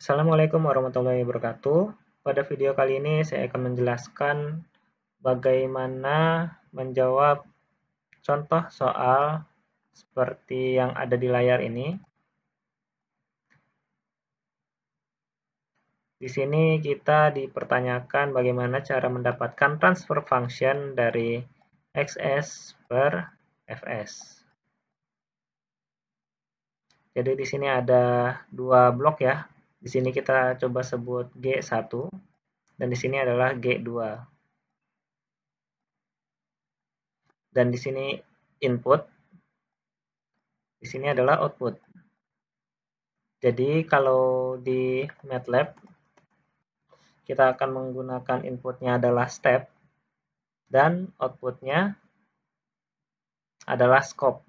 Assalamualaikum warahmatullahi wabarakatuh. Pada video kali ini saya akan menjelaskan bagaimana menjawab contoh soal seperti yang ada di layar ini. Di sini kita dipertanyakan bagaimana cara mendapatkan transfer function dari XS per Fs. Jadi di sini ada dua blok ya. Di sini kita coba sebut G1 dan di sini adalah G2. Dan di sini input, di sini adalah output. Jadi kalau di MATLAB kita akan menggunakan inputnya adalah step dan outputnya adalah scope.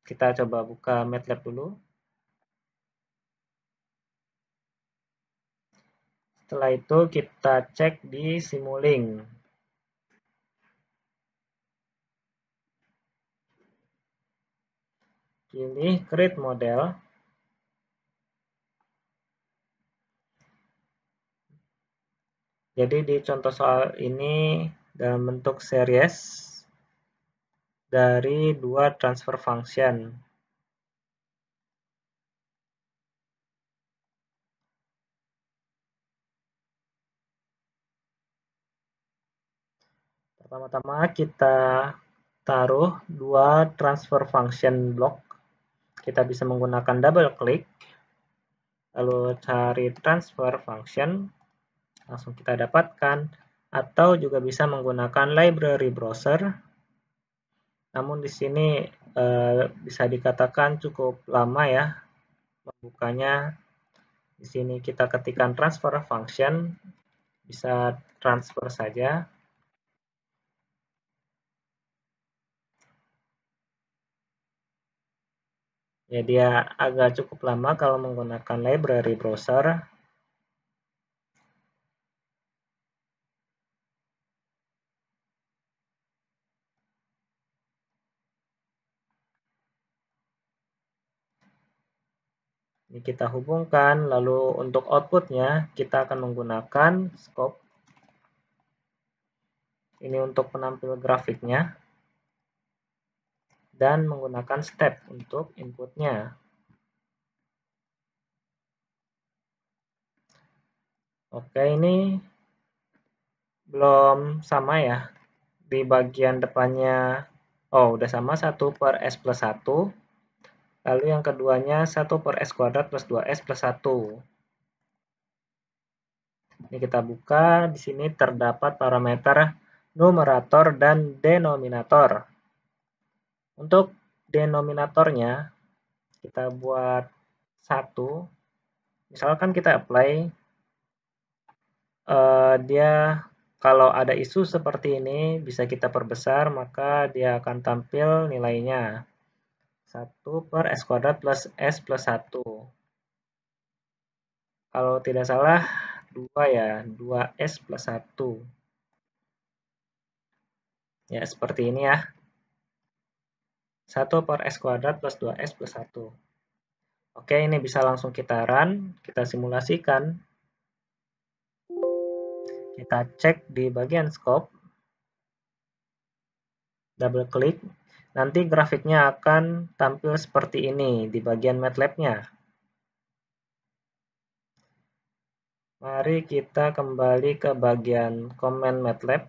Kita coba buka MATLAB dulu. Setelah itu kita cek di Simulink. Pilih Create Model. Jadi di contoh soal ini dalam bentuk series dari dua transfer function. Pertama-tama kita taruh dua transfer function block. Kita bisa menggunakan double click, lalu cari transfer function, langsung kita dapatkan, atau juga bisa menggunakan library browser. Namun di sini bisa dikatakan cukup lama ya membukanya. Di sini kita ketikkan transfer function, bisa transfer saja. Ya, dia agak cukup lama kalau menggunakan library browser. Ini kita hubungkan, lalu untuk outputnya kita akan menggunakan scope. Ini untuk penampil grafiknya. Dan menggunakan step untuk inputnya. Oke, ini belum sama ya. Di bagian depannya, oh udah sama 1 per S plus 1. Lalu yang keduanya 1 per S kuadrat plus 2S plus 1. Ini kita buka, di sini terdapat parameter numerator dan denominator. Untuk denominatornya, kita buat 1. Misalkan kita apply, dia kalau ada isu seperti ini bisa kita perbesar, maka dia akan tampil nilainya 1 per S kuadrat plus S plus 1. Kalau tidak salah 2 ya, 2S plus 1. Ya, seperti ini ya. 1 per S kuadrat plus 2S plus 1. Oke, ini bisa langsung kita run, kita simulasikan. Kita cek di bagian scope. Double klik. Nanti grafiknya akan tampil seperti ini di bagian MATLAB-nya. Mari kita kembali ke bagian command MATLAB.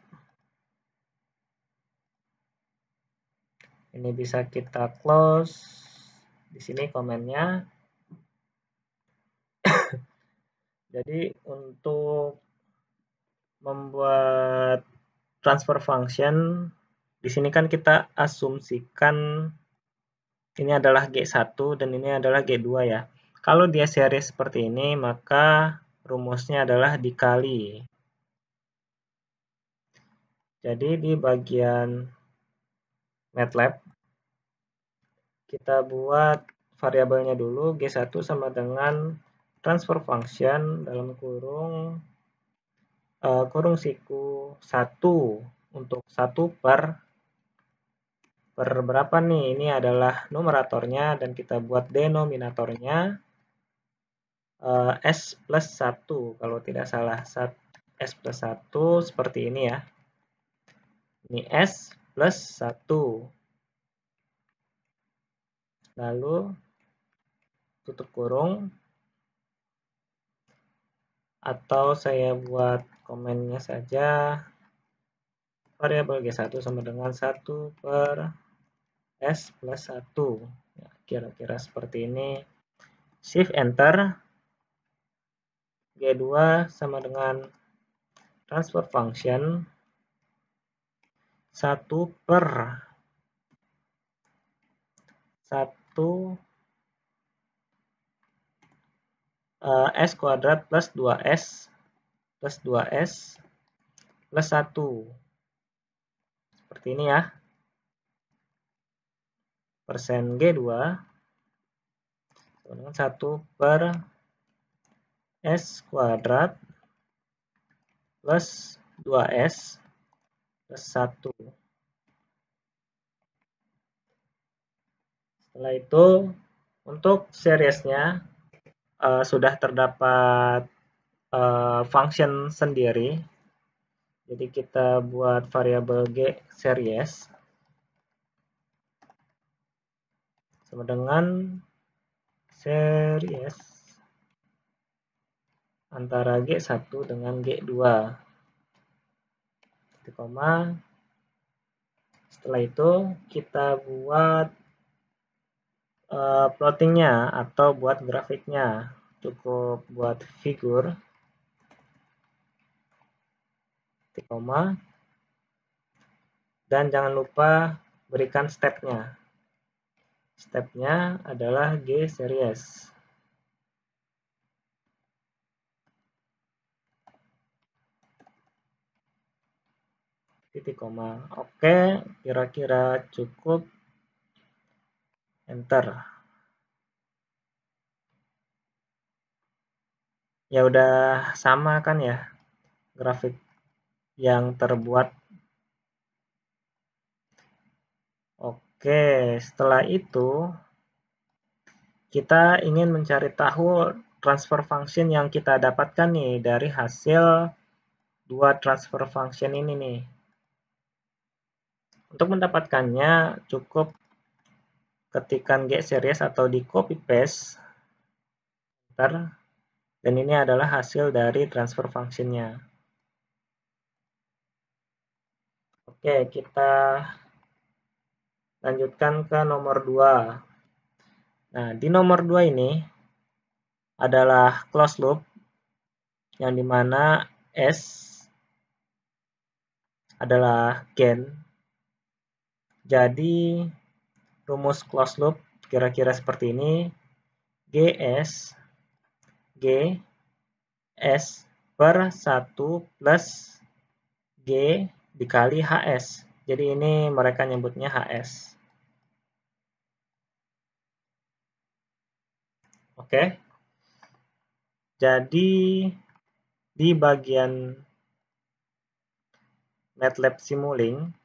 Ini bisa kita close. Di sini komennya. Jadi untuk membuat transfer function, di sini kan kita asumsikan ini adalah G1 dan ini adalah G2 ya. Kalau dia series seperti ini, maka rumusnya adalah dikali. Jadi di bagian MATLAB, kita buat variabelnya dulu, G1 sama dengan transfer function dalam kurung siku 1 untuk 1 per berapa nih? Ini adalah numeratornya dan kita buat denominatornya S plus 1 kalau tidak salah. S plus 1 seperti ini ya. Ini S plus 1. Lalu tutup kurung. Atau saya buat komennya saja. Variabel G1 sama dengan 1 per S plus 1. Ya, kira-kira seperti ini. Shift Enter. G2 sama dengan transfer function 1 per 1 S kuadrat plus 2S plus 2S plus 1. Seperti ini ya. Persen G2 sama dengan 1 per S kuadrat plus 2S plus 1. Setelah itu, untuk seriesnya sudah terdapat function sendiri. Jadi kita buat variabel G series sama dengan series antara G1 dengan G2. Koma. Setelah itu kita buat plottingnya atau buat grafiknya. Cukup buat figur. Koma. Dan jangan lupa berikan stepnya. Stepnya adalah G series. Titik koma. Oke, kira-kira cukup. Enter. Ya udah sama kan ya grafik yang terbuat. Oke, setelah itu kita ingin mencari tahu transfer function yang kita dapatkan nih dari hasil dua transfer function ini nih. Untuk mendapatkannya cukup ketikkan G series atau di copy paste. Dan ini adalah hasil dari transfer function-nya. Oke, kita lanjutkan ke nomor 2. Nah, di nomor 2 ini adalah closed loop yang dimana S adalah gain. Jadi rumus closed loop kira-kira seperti ini. GS G S per 1 plus G dikali HS. Jadi ini mereka nyebutnya HS. Oke. Jadi di bagian MATLAB Simulink,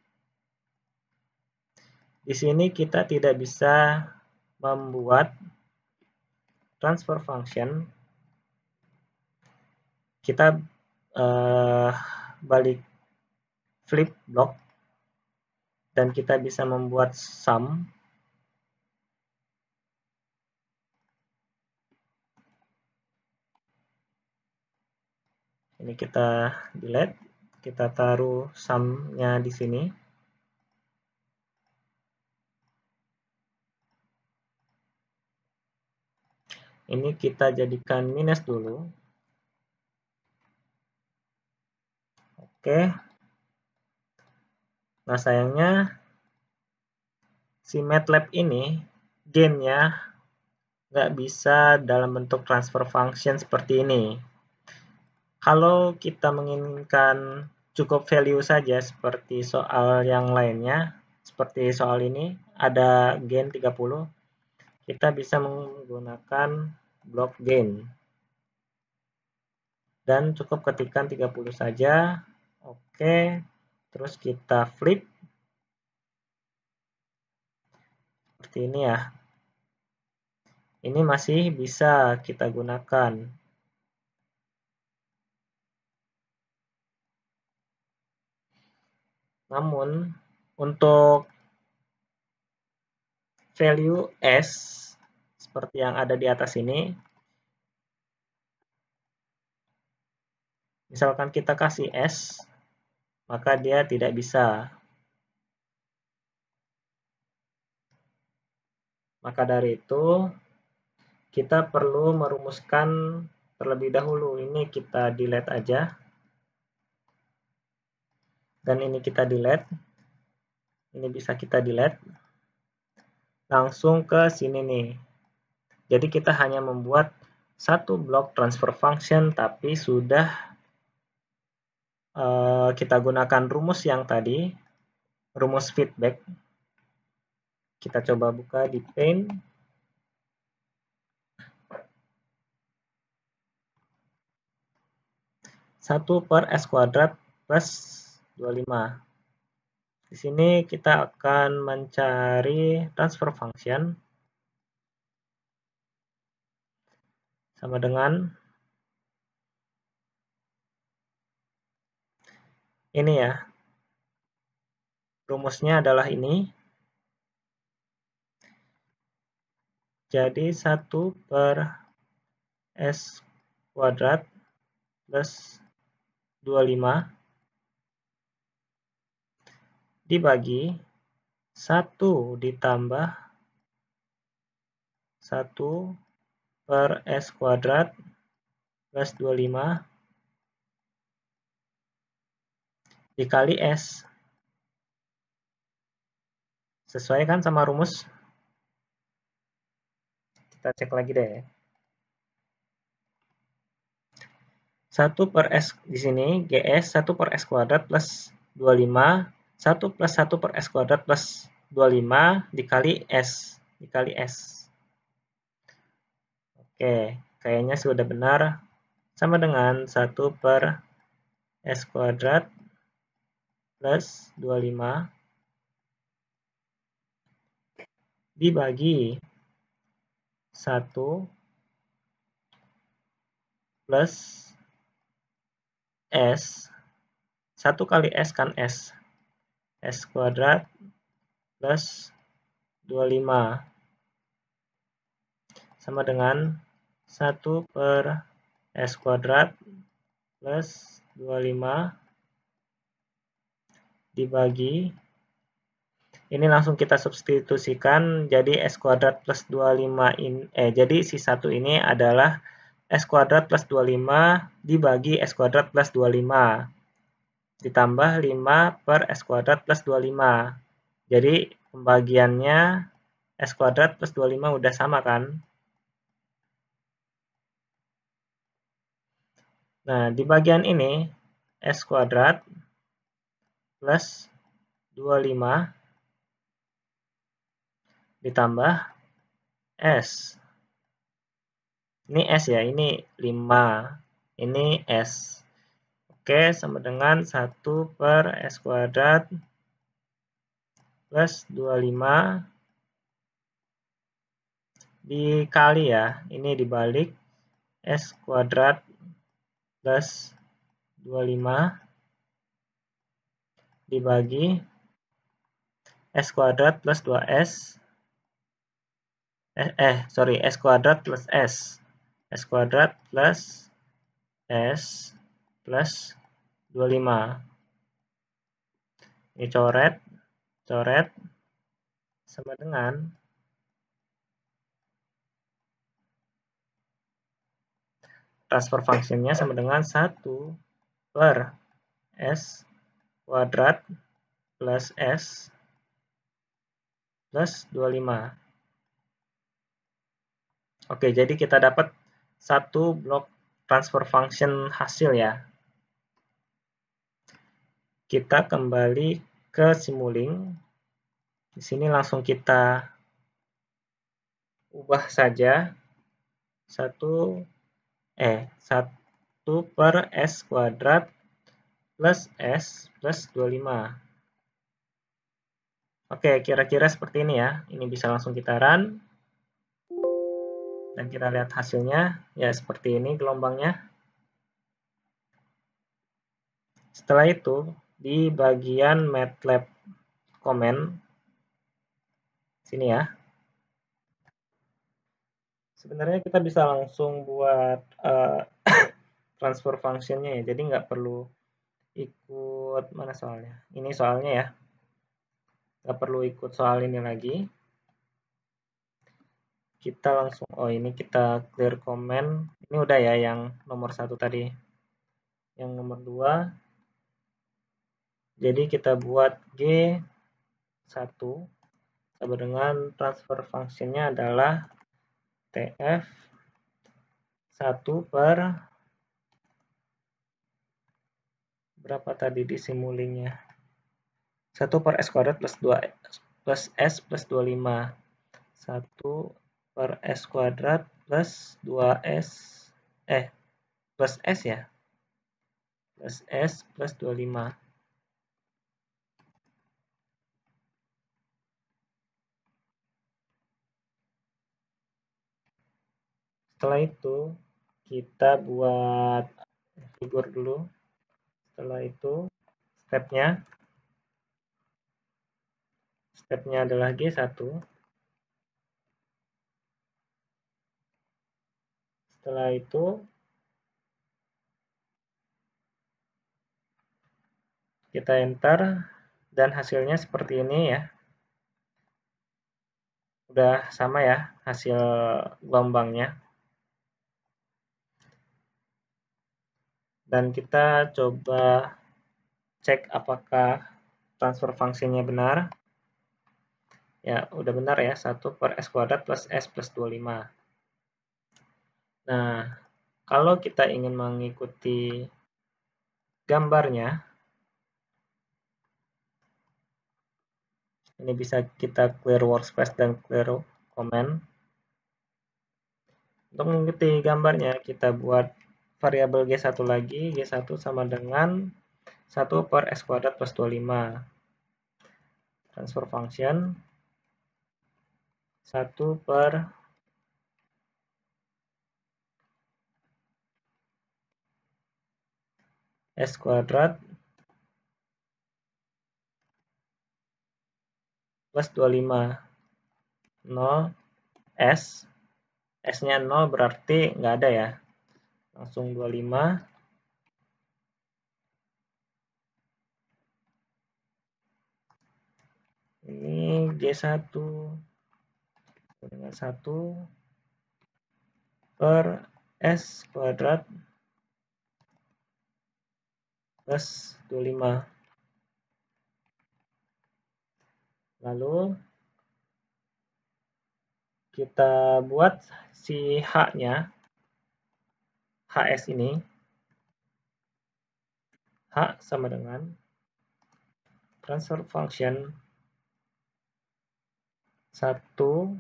di sini kita tidak bisa membuat transfer function. Kita balik flip block dan kita bisa membuat sum. Ini kita delete, kita taruh sum-nya di sini. Ini kita jadikan minus dulu. Oke. Nah, sayangnya si MATLAB ini gain-nya nggak bisa dalam bentuk transfer function seperti ini. Kalau kita menginginkan cukup value saja seperti soal yang lainnya, seperti soal ini, ada gain 30, kita bisa menggunakan block gain. Dan cukup ketikkan 30 saja. Oke, terus kita flip. Seperti ini ya. ini masih bisa kita gunakan. Namun, untuk value S, seperti yang ada di atas ini, misalkan kita kasih S, maka dia tidak bisa. Maka dari itu, kita perlu merumuskan terlebih dahulu. Ini kita delete aja. Dan ini kita delete. Ini bisa kita delete. Langsung ke sini nih. Jadi kita hanya membuat satu blok transfer function, tapi sudah kita gunakan rumus yang tadi, rumus feedback. Kita coba buka di Paint. Satu per S kuadrat plus 25. Di sini kita akan mencari transfer function sama dengan ini ya. Rumusnya adalah ini. Jadi 1 per S kuadrat plus 25 dibagi 1 ditambah 1 per S kuadrat plus 25 dikali S. Sesuai kan sama rumus? Kita cek lagi deh. 1 per S di sini, GS 1 per S kuadrat plus 25, 1 plus 1 per S kuadrat plus 25 dikali S. Dikali S. Oke, kayaknya sudah benar. Sama dengan 1 per S kuadrat plus 25 dibagi 1 plus S. 1 kali S kan S. S kuadrat plus 25 sama dengan 1 per S kuadrat plus 25 dibagi, ini langsung kita substitusikan, jadi S kuadrat plus 25 ini, jadi si 1 ini adalah S kuadrat plus 25 dibagi S kuadrat plus 25 ditambah 5 per S kuadrat plus 25. Jadi pembagiannya S kuadrat plus 25 udah sama kan? Nah, di bagian ini S kuadrat plus 25 ditambah S. Ini S ya, ini 5. Ini S. Oke, sama dengan 1 per S kuadrat plus 25 dikali ya, ini dibalik S kuadrat plus 25 dibagi S kuadrat plus 2S S kuadrat plus S. S kuadrat plus S plus 25. Ini coret, coret, sama dengan transfer function-nya sama dengan 1 per S kuadrat plus S plus 25. Oke, jadi kita dapat satu blok transfer function hasil ya. Kita kembali ke Simulink. Di sini langsung kita ubah saja 1 per S kuadrat plus S plus 25. Oke, kira-kira seperti ini ya. Ini bisa langsung kita run. Dan kita lihat hasilnya, ya seperti ini gelombangnya. Setelah itu, di bagian MATLAB comment, sini ya, sebenarnya kita bisa langsung buat transfer functionnya ya, jadi nggak perlu ikut mana soalnya. Ini soalnya ya, nggak perlu ikut soal ini lagi. Kita langsung, oh ini kita clear comment. Ini udah ya yang nomor 1 tadi. Yang nomor 2, jadi kita buat G1 sama dengan transfer functionnya adalah TF 1 per berapa tadi di simulingnya? 1 per S kuadrat plus 2 plus S plus 25. 1 per S kuadrat plus 2S plus S ya? Plus S plus 25. Setelah itu kita buat figur dulu. Setelah itu stepnya adalah G1. Setelah itu kita enter dan hasilnya seperti ini ya. Udah sama ya hasil gelombangnya. Dan kita coba cek apakah transfer fungsinya benar. Ya, udah benar ya, 1 per S kuadrat plus S plus 25. Nah, kalau kita ingin mengikuti gambarnya, ini bisa kita clear workspace dan clear comment. Untuk mengikuti gambarnya, kita buat variabel G1 lagi. G1 sama dengan 1 per S kuadrat plus 25. Transfer function 1 per S kuadrat plus 25. 0 S. S-nya 0 berarti nggak ada ya. Langsung 25. Ini G1 dengan 1 per S kuadrat plus 25. Lalu kita buat si H-nya, HS ini, H sama dengan transfer function 1, 1,0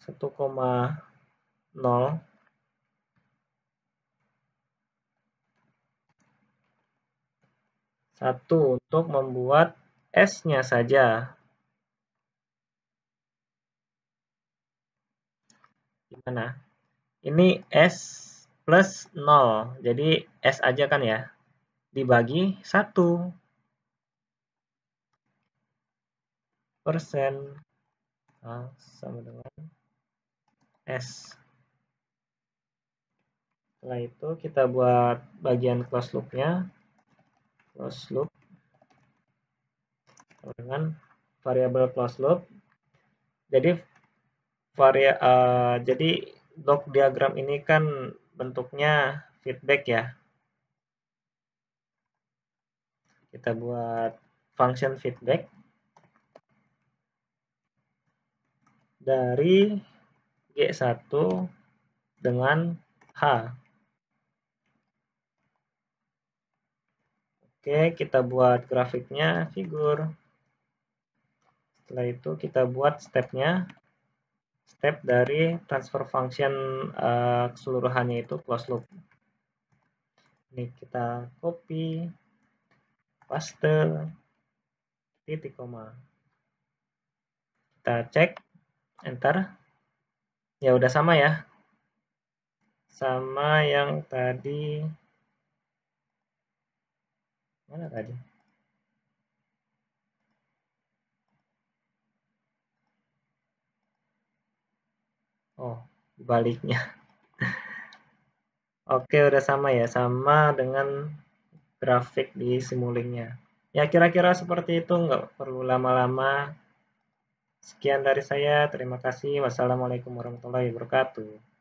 1 untuk membuat S-nya saja. Gimana? Ini S plus 0. Jadi S aja kan ya. Dibagi 1 persen sama dengan S. Setelah itu kita buat bagian close loop-nya. Close loop dengan variabel close loop. Jadi jadi block diagram ini kan bentuknya feedback ya. Kita buat function feedback dari G1 dengan H. Oke, kita buat grafiknya figur. Setelah itu kita buat stepnya. Step dari transfer function keseluruhannya itu close loop. Ini kita copy, paste, titik koma. Kita cek, enter. Ya udah sama ya. Sama yang tadi. Mana tadi? Oh, baliknya. Oke, udah sama ya. Sama dengan grafik di Simulink-nya. Ya, kira-kira seperti itu. Nggak perlu lama-lama. Sekian dari saya. Terima kasih. Wassalamualaikum warahmatullahi wabarakatuh.